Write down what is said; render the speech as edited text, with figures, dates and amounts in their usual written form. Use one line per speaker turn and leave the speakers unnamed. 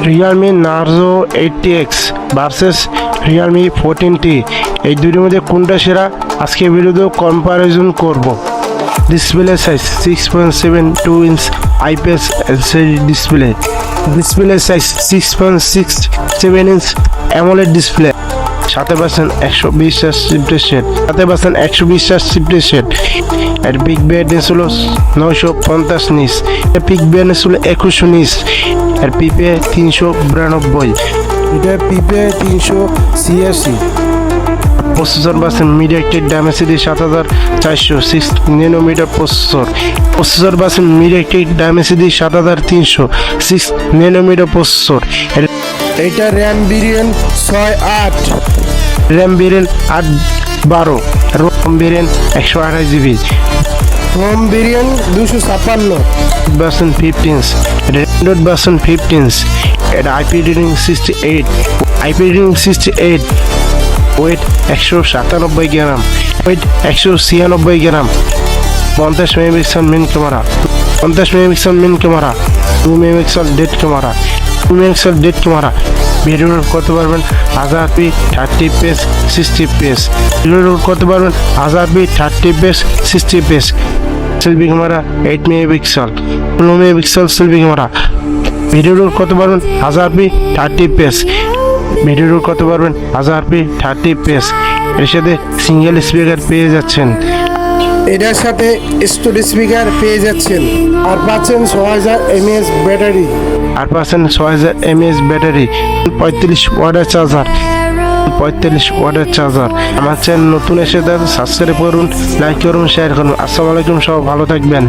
Realme Narzo 80X versus Realme 14T, এই দুইটির মধ্যে কোনটা সেরা আজকে ভিডিওতে কম্পারিজন করব। Display size 6.72 inch IPS LCD display, display size 6.67 inch AMOLED display, সাথে পাচ্ছেন 120 হার্জ রিফ্রেশ রেট, এর পিক ব্রাইটনেস হলো 950 নিটস, এর পিক ব্রাইটনেস হলো 2100 নিটস, এর পিপে 392, এটা পিপে 386। প্রসেসর পাচ্ছেন মিডিয়াটেক ডাইমেনসিটি 7400 6 ন্যানোমিটার প্রসেসর পাচ্ছেন মিডিয়াটেক ডাইমেনসিটি 7300 6 ন্যানোমিটার প্রসেসর। এটা RAM variant 6/8, RAM variant 8/12, ROM variant 128 GB, ROM variant 256, version 15, রেন্ডোড ভার্সন 15, এটা IP rating 68, weight 197 gram, 196 gram, 50 megapixel main camera, 2 megapixel ডেড ক্যামেরা, ভিডিও রেকর্ড করতে পারবেন 1000p 30fps 60fps, video record করতে পারবেন 1000p 30fps 60fps। Selfie camera 8 megapixel 2 megapixel selfie camera, video record করতে পারবেন 1000p 30fps, video record করতে পারবেন 1000p 30fps। এর সাথে সিঙ্গেল স্পিকার পেয়ে যাচ্ছেন, এটার সাথে স্টুডিও স্পিকার পেয়ে যাচ্ছেন, আর পাচ্ছেন 6000 mAh ব্যাটারি, 35 ওয়াটের চার্জার। আমার চ্যানেল নতুন এসে সাবস্ক্রাইব করুন, লাইক করুন, শেয়ার করুন। আসসালামু আলাইকুম, সব ভালো থাকবেন।